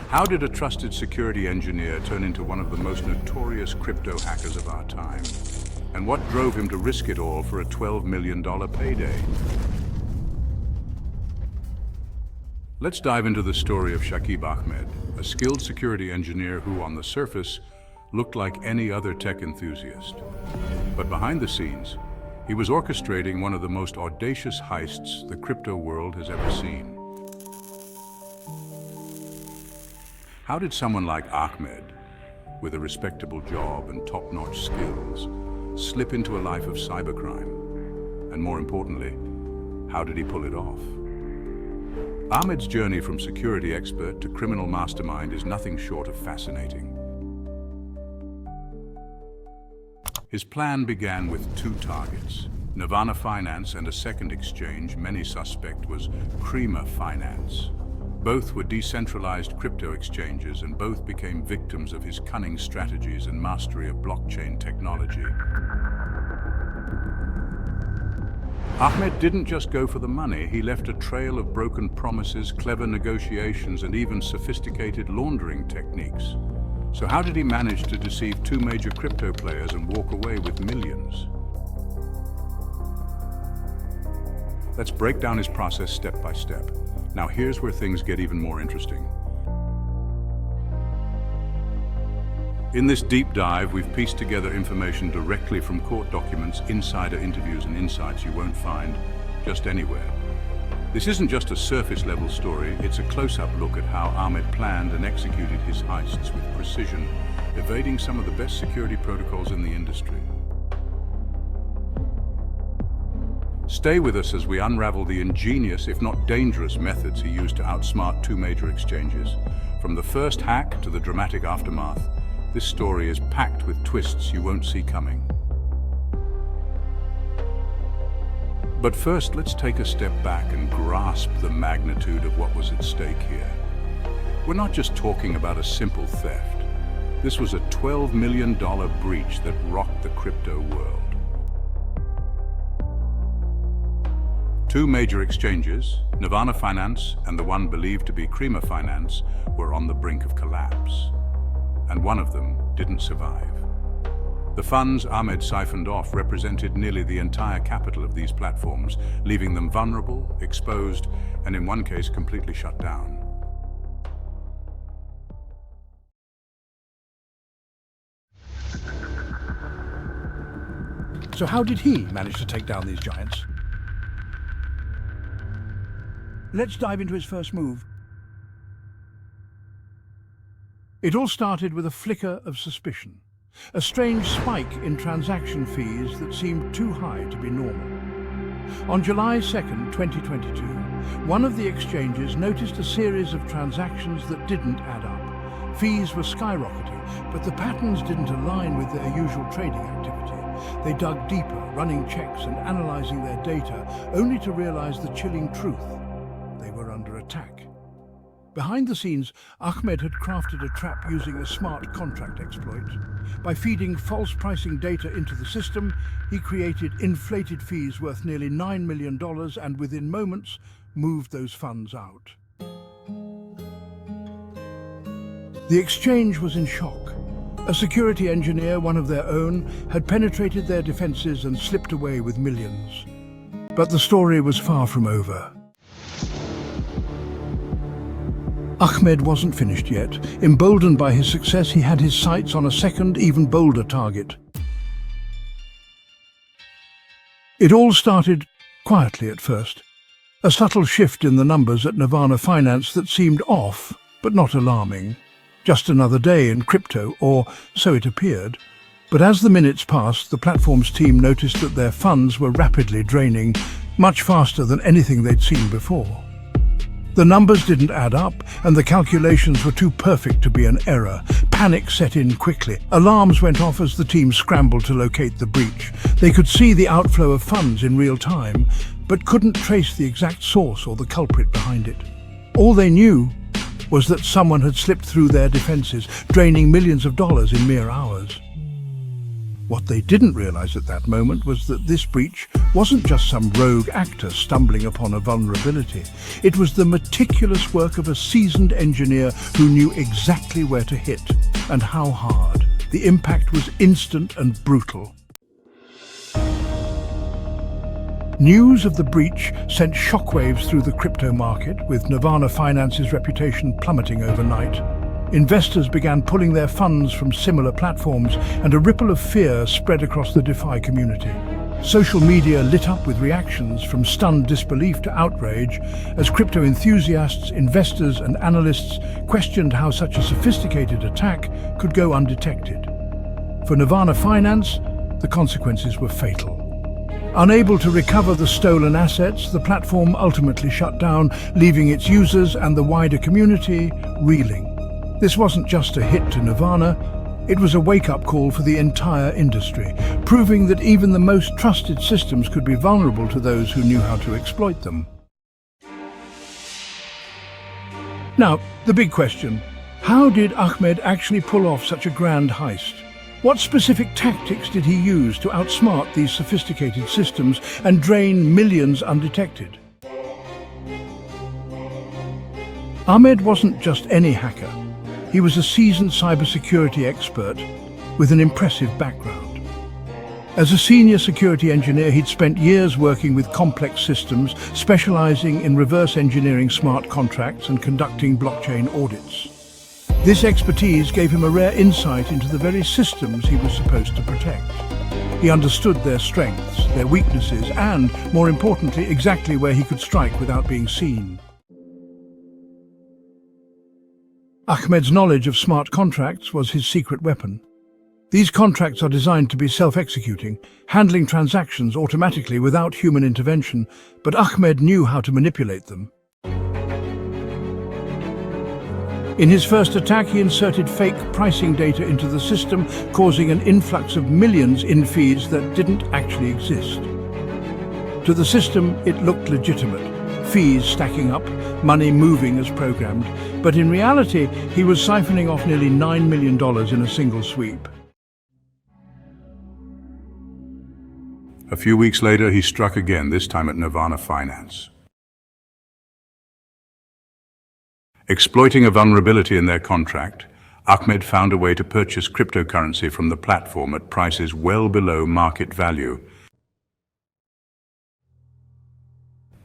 How did a trusted security engineer turn into one of the most notorious crypto hackers of our time? And what drove him to risk it all for a $12 million payday? Let's dive into the story of Shakeeb Ahmed, a skilled security engineer who, on the surface, looked like any other tech enthusiast. But behind the scenes, he was orchestrating one of the most audacious heists the crypto world has ever seen. How did someone like Ahmed, with a respectable job and top-notch skills, slip into a life of cybercrime? And more importantly, how did he pull it off? Ahmed's journey from security expert to criminal mastermind is nothing short of fascinating. His plan began with two targets: Nirvana Finance, and a second exchange many suspect was Crema Finance. Both were decentralized crypto exchanges, and both became victims of his cunning strategies and mastery of blockchain technology. Ahmed didn't just go for the money, he left a trail of broken promises, clever negotiations, and even sophisticated laundering techniques. So how did he manage to deceive two major crypto players and walk away with millions? Let's break down his process step by step. Now here's where things get even more interesting. In this deep dive, we've pieced together information directly from court documents, insider interviews, and insights you won't find just anywhere. This isn't just a surface-level story, it's a close-up look at how Ahmed planned and executed his heists with precision, evading some of the best security protocols in the industry. Stay with us as we unravel the ingenious, if not dangerous, methods he used to outsmart two major exchanges. From the first hack to the dramatic aftermath, this story is packed with twists you won't see coming. But first, let's take a step back and grasp the magnitude of what was at stake here. We're not just talking about a simple theft. This was a $12 million breach that rocked the crypto world. Two major exchanges, Nirvana Finance and the one believed to be Crema Finance, were on the brink of collapse. And one of them didn't survive. The funds Ahmed siphoned off represented nearly the entire capital of these platforms, leaving them vulnerable, exposed, and in one case completely shut down. So how did he manage to take down these giants? Let's dive into his first move. It all started with a flicker of suspicion, a strange spike in transaction fees that seemed too high to be normal. On July 2nd, 2022, one of the exchanges noticed a series of transactions that didn't add up. Fees were skyrocketing, but the patterns didn't align with their usual trading activity. They dug deeper, running checks and analyzing their data, only to realize the chilling truth: they were under attack. Behind the scenes, Ahmed had crafted a trap using a smart contract exploit. By feeding false pricing data into the system, he created inflated fees worth nearly $9 million and within moments moved those funds out. The exchange was in shock. A security engineer, one of their own, had penetrated their defenses and slipped away with millions. But the story was far from over. Ahmed wasn't finished yet. Emboldened by his success, he had his sights on a second, even bolder target. It all started quietly at first. A subtle shift in the numbers at Nirvana Finance that seemed off, but not alarming. Just another day in crypto, or so it appeared. But as the minutes passed, the platform's team noticed that their funds were rapidly draining, much faster than anything they'd seen before. The numbers didn't add up, and the calculations were too perfect to be an error. Panic set in quickly. Alarms went off as the team scrambled to locate the breach. They could see the outflow of funds in real time, but couldn't trace the exact source or the culprit behind it. All they knew was that someone had slipped through their defenses, draining millions of dollars in mere hours. What they didn't realize at that moment was that this breach wasn't just some rogue actor stumbling upon a vulnerability. It was the meticulous work of a seasoned engineer who knew exactly where to hit and how hard. The impact was instant and brutal. News of the breach sent shockwaves through the crypto market, with Nirvana Finance's reputation plummeting overnight. Investors began pulling their funds from similar platforms, and a ripple of fear spread across the DeFi community. Social media lit up with reactions from stunned disbelief to outrage as crypto enthusiasts, investors, and analysts questioned how such a sophisticated attack could go undetected. For Nirvana Finance, the consequences were fatal. Unable to recover the stolen assets, the platform ultimately shut down, leaving its users and the wider community reeling. This wasn't just a hit to Nirvana, it was a wake-up call for the entire industry, proving that even the most trusted systems could be vulnerable to those who knew how to exploit them. Now, the big question: how did Ahmed actually pull off such a grand heist? What specific tactics did he use to outsmart these sophisticated systems and drain millions undetected? Ahmed wasn't just any hacker. He was a seasoned cybersecurity expert with an impressive background. As a senior security engineer, he'd spent years working with complex systems, specializing in reverse engineering smart contracts and conducting blockchain audits. This expertise gave him a rare insight into the very systems he was supposed to protect. He understood their strengths, their weaknesses, and, more importantly, exactly where he could strike without being seen. Ahmed's knowledge of smart contracts was his secret weapon. These contracts are designed to be self-executing, handling transactions automatically without human intervention, but Ahmed knew how to manipulate them. In his first attack, he inserted fake pricing data into the system, causing an influx of millions in fees that didn't actually exist. To the system, it looked legitimate. Fees stacking up, money moving as programmed, but in reality, he was siphoning off nearly $9 million in a single sweep. A few weeks later, he struck again, this time at Nirvana Finance. Exploiting a vulnerability in their contract, Ahmed found a way to purchase cryptocurrency from the platform at prices well below market value.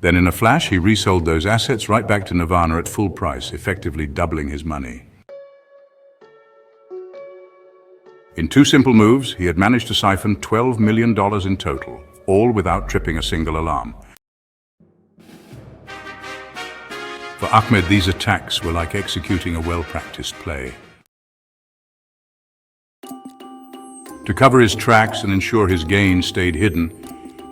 Then in a flash, he resold those assets right back to Nirvana at full price, effectively doubling his money. In two simple moves, he had managed to siphon $12 million in total, all without tripping a single alarm. For Ahmed, these attacks were like executing a well-practiced play. To cover his tracks and ensure his gains stayed hidden,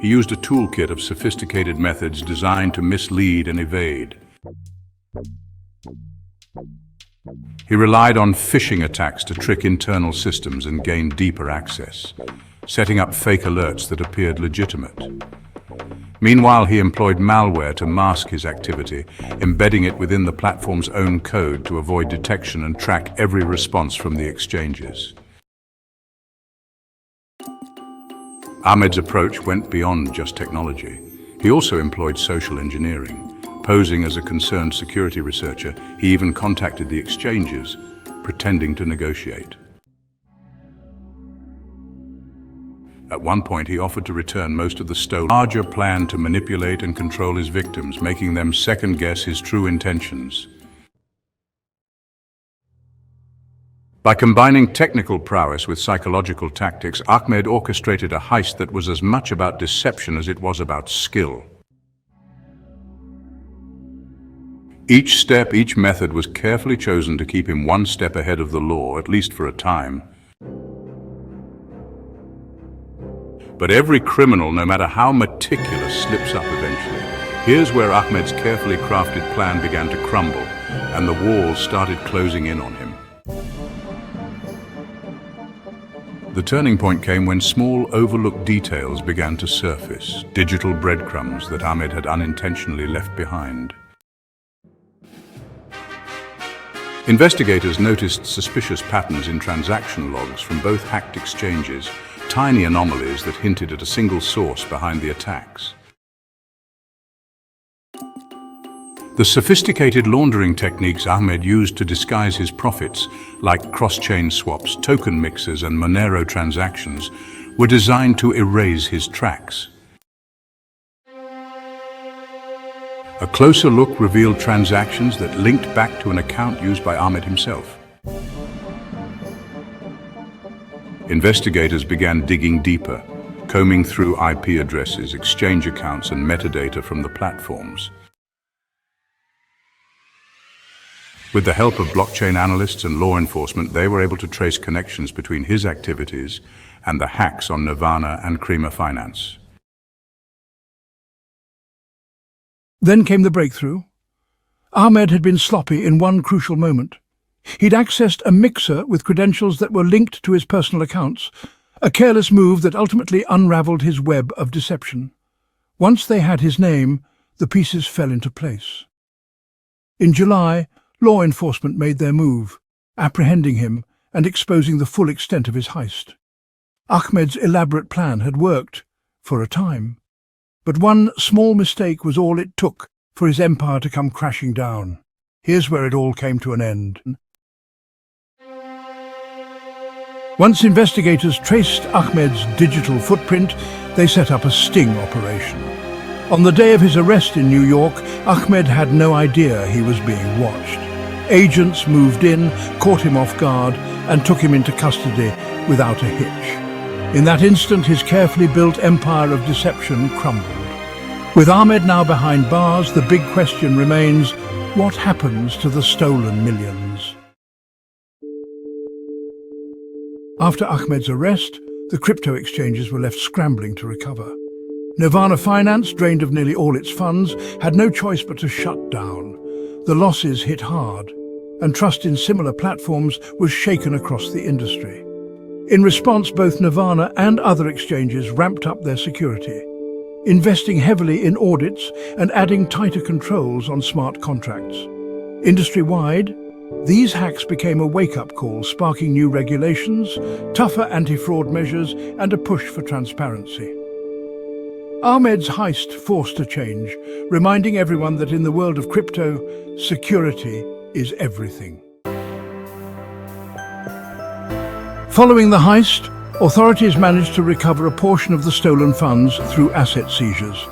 he used a toolkit of sophisticated methods designed to mislead and evade. He relied on phishing attacks to trick internal systems and gain deeper access, setting up fake alerts that appeared legitimate. Meanwhile, he employed malware to mask his activity, embedding it within the platform's own code to avoid detection and track every response from the exchanges. Ahmed's approach went beyond just technology. He also employed social engineering. Posing as a concerned security researcher, he even contacted the exchanges, pretending to negotiate. At one point, he offered to return most of the stolen. Larger plan to manipulate and control his victims, making them second-guess his true intentions. By combining technical prowess with psychological tactics, Ahmed orchestrated a heist that was as much about deception as it was about skill. Each step, each method was carefully chosen to keep him one step ahead of the law, at least for a time. But every criminal, no matter how meticulous, slips up eventually. Here's where Ahmed's carefully crafted plan began to crumble, and the walls started closing in on him. The turning point came when small, overlooked details began to surface, digital breadcrumbs that Ahmed had unintentionally left behind. Investigators noticed suspicious patterns in transaction logs from both hacked exchanges, tiny anomalies that hinted at a single source behind the attacks. The sophisticated laundering techniques Ahmed used to disguise his profits, like cross-chain swaps, token mixers, and Monero transactions, were designed to erase his tracks. A closer look revealed transactions that linked back to an account used by Ahmed himself. Investigators began digging deeper, combing through IP addresses, exchange accounts, and metadata from the platforms. With the help of blockchain analysts and law enforcement, they were able to trace connections between his activities and the hacks on Nirvana and Crema finance. Then came the breakthrough. Ahmed had been sloppy in one crucial moment. He'd accessed a mixer with credentials that were linked to his personal accounts, a careless move that ultimately unraveled his web of deception. Once they had his name, the pieces fell into place. In July, law enforcement made their move, apprehending him and exposing the full extent of his heist. Ahmed's elaborate plan had worked, for a time. But one small mistake was all it took for his empire to come crashing down. Here's where it all came to an end. Once investigators traced Ahmed's digital footprint, they set up a sting operation. On the day of his arrest in New York, Ahmed had no idea he was being watched. Agents moved in, caught him off guard, and took him into custody without a hitch. In that instant, his carefully built empire of deception crumbled. With Ahmed now behind bars, the big question remains, what happens to the stolen millions? After Ahmed's arrest, the crypto exchanges were left scrambling to recover. Nirvana Finance, drained of nearly all its funds, had no choice but to shut down. The losses hit hard, and trust in similar platforms was shaken across the industry. In response, both Nirvana and other exchanges ramped up their security, investing heavily in audits and adding tighter controls on smart contracts. Industry-wide, these hacks became a wake-up call, sparking new regulations, tougher anti-fraud measures, and a push for transparency. Ahmed's heist forced a change, reminding everyone that in the world of crypto, security is everything. Following the heist, authorities managed to recover a portion of the stolen funds through asset seizures.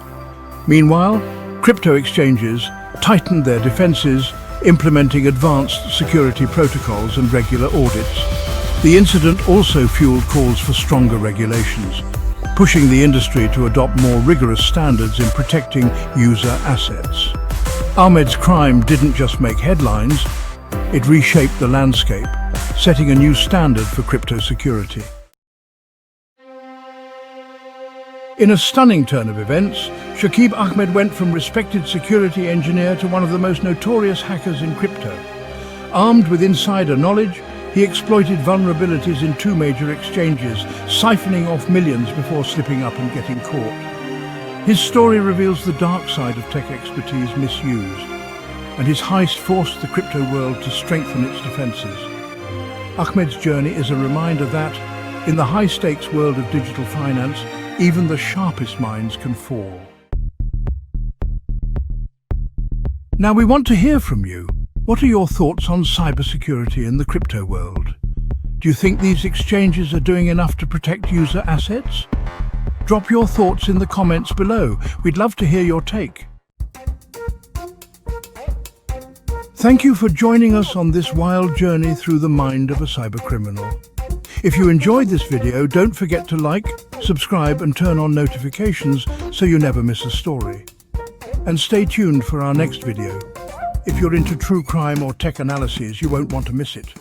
Meanwhile, crypto exchanges tightened their defenses, implementing advanced security protocols and regular audits. The incident also fueled calls for stronger regulations, pushing the industry to adopt more rigorous standards in protecting user assets. Ahmed's crime didn't just make headlines, it reshaped the landscape, setting a new standard for crypto security. In a stunning turn of events, Shakeeb Ahmed went from respected security engineer to one of the most notorious hackers in crypto. Armed with insider knowledge, he exploited vulnerabilities in two major exchanges, siphoning off millions before slipping up and getting caught. His story reveals the dark side of tech expertise misused, and his heist forced the crypto world to strengthen its defenses. Ahmed's journey is a reminder that, in the high-stakes world of digital finance, even the sharpest minds can fall. Now we want to hear from you. What are your thoughts on cybersecurity in the crypto world? Do you think these exchanges are doing enough to protect user assets? Drop your thoughts in the comments below. We'd love to hear your take. Thank you for joining us on this wild journey through the mind of a cybercriminal. If you enjoyed this video, don't forget to like, subscribe and turn on notifications so you never miss a story. And stay tuned for our next video. If you're into true crime or tech analyses, you won't want to miss it.